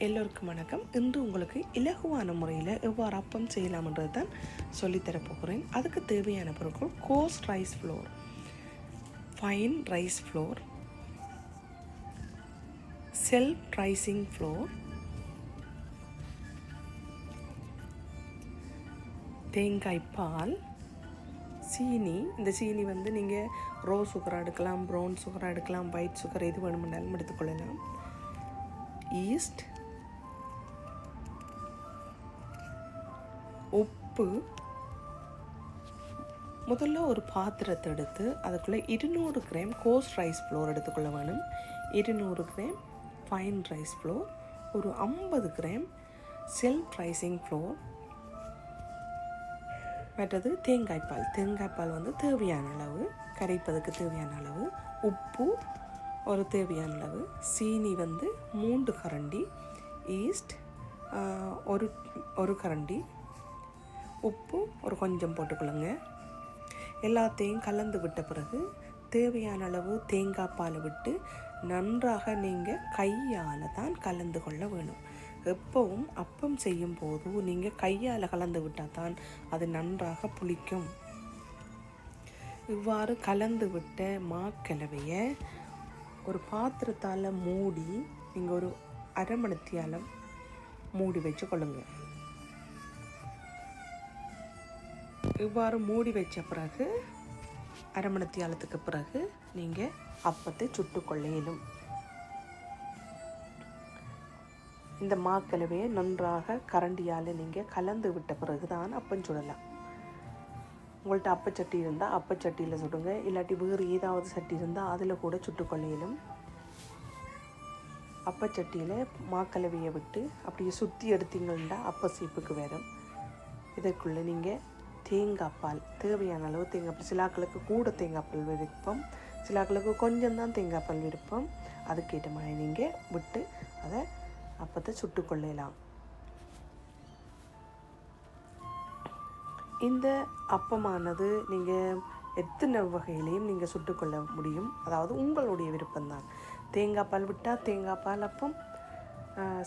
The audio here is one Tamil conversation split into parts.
எல்லோருக்கும் வணக்கம். இன்று உங்களுக்கு இலகுவான முறையில் எவ்வாறு அப்பம் செய்யலாம்ன்றது தான் சொல்லித்தரப்போகிறேன். அதுக்கு தேவையான பொருட்கள் course rice floor, fine rice floor, self rising floor, தேங்காய் பால், சீனி. இந்த சீனி நீங்கள் ரோ சுகராக எடுக்கலாம், ப்ரௌன் சுகராக எடுக்கலாம், ஒயிட் சுகர் எது வேணுமென்றாலும் எடுத்துக்கொள்ளலாம். ஈஸ்ட், உப்பு. முதல்ல ஒரு பாத்திரத்தை எடுத்து அதுக்குள்ளே 200 கிராம் கோர்ஸ் ரைஸ் ஃப்ளோர் எடுத்துக்கொள்ள வேணும். 200 கிராம் ஃபைன் ரைஸ் ஃப்ளோர், ஒரு 50 கிராம் செல்ஃப் ரைசிங் ஃப்ளோர், மற்றது தேங்காய் பால். தேங்காய் பால் தேவையான அளவு, கரைப்பதுக்கு தேவையான அளவு, உப்பு ஒரு தேவையான அளவு, சீனி 3 கரண்டி, ஈஸ்ட் ஒரு கரண்டி, உப்பு ஒரு கொஞ்சம் போட்டுக்கொள்ளுங்க. எல்லாத்தையும் கலந்து விட்ட பிறகு தேவையான அளவு தேங்காய் பாலை விட்டு நன்றாக நீங்கள் கையால் தான் கலந்து கொள்ள வேணும். எப்பவும் அப்பம் செய்யும் போது நீங்கள் கையால் கலந்து விட்டால் தான் அது நன்றாக புளிக்கும். இவ்வாறு கலந்து விட்ட மாக்கலவையை ஒரு பாத்திரத்தால் மூடி நீங்கள் ஒரு அரை மணித்தியால் மூடி வச்சு கொள்ளுங்க. இவ்வாறு மூடி வச்ச பிறகு அரை மணித்தியாலத்துக்கு பிறகு நீங்கள் அப்பத்தை சுட்டுக்கொள்ள இயலும். இந்த மாக்கலவையை நன்றாக கரண்டியால் நீங்கள் கலந்து விட்ட பிறகு தான் அப்பம் சுடலாம். உங்கள்கிட்ட அப்பச்சட்டி இருந்தால் அப்பச்சட்டியில் சுடுங்க, இல்லாட்டி வேறு ஏதாவது சட்டி இருந்தால் அதில் கூட சுட்டுக்கொள்ள இயலும். அப்பச்சட்டியில் மாக்கலவையை விட்டு அப்படியே சுற்றி எடுத்தீங்கன்னா அப்ப சீப்புக்கு வரும். இதற்குள்ளே நீங்கள் தேங்காய் பால், தேவையான அளவு தேங்காய் பால். சிலாக்களுக்கு கூட தேங்காய் பால் விருப்பம், சிலாக்களுக்கு கொஞ்சம் தான் தேங்காய் பால் விருப்பம். அதுக்கேற்ற மாதிரி நீங்கள் விட்டு அதை அப்பத்தை சுட்டுக்கொள்ளலாம். இந்த அப்பமானது நீங்கள் எத்தனை வகையிலையும் நீங்கள் சுட்டுக்கொள்ள முடியும். அதாவது உங்களுடைய விருப்பம்தான். தேங்காய் பால் விட்டால் தேங்காய் பால் அப்பம்,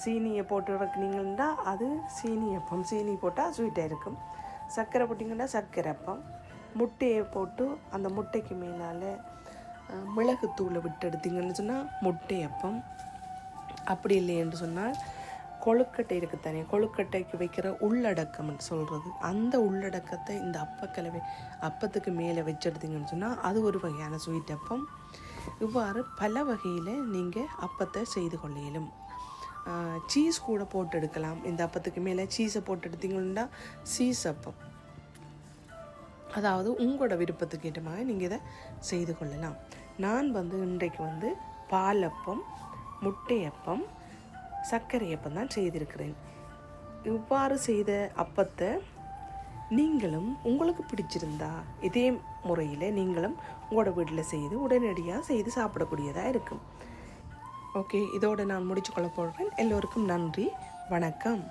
சீனியை போட்டு இறக்குனீங்கன்னா அது சீனி அப்பம், சீனி போட்டால் ஸ்வீட்டாக இருக்கும். சர்க்கரை போட்டிங்கன்னா சர்க்கரை அப்பம். முட்டையை போட்டு அந்த முட்டைக்கு மேலால் மிளகுத்தூளை விட்டு எடுத்திங்கன்னு சொன்னால் முட்டை அப்பம். அப்படி இல்லைன்னு சொன்னால் கொழுக்கட்டை இருக்குத்தானே, கொழுக்கட்டைக்கு வைக்கிற உள்ளடக்கம்னு சொல்கிறது, அந்த உள்ளடக்கத்தை இந்த அப்பக்கலவை அப்பத்துக்கு மேலே வச்செடுத்தீங்கன்னு சொன்னால் அது ஒரு வகையான ஸ்வீட் அப்பம். இவ்வாறு பல வகையில் நீங்கள் அப்பத்தை செய்து கொள்ள இயலும். சீஸ் கூட போட்டு எடுக்கலாம். இந்த அப்பத்துக்கு மேலே சீஸை போட்டு எடுத்தீங்கன்னா சீஸ் அப்பம். அதாவது உங்களோட விருப்பத்துக்கு ஏற்ற மாதிரி நீங்கள் இதை செய்து கொள்ளலாம். நான் இன்றைக்கு பாலப்பம், முட்டையப்பம், சர்க்கரை அப்பம் தான் செய்திருக்கிறேன். இவ்வாறு செய்த அப்பத்தை நீங்களும் உங்களுக்கு பிடிச்சிருந்தா இதே முறையில் நீங்களும் உங்களோட வீட்டில் செய்து உடனடியாக செய்து சாப்பிடக்கூடியதாக இருக்கும். ஓகே, இதோடு நான் முடிச்சு கொள்ள போகிறேன். எல்லோருக்கும் நன்றி, வணக்கம்.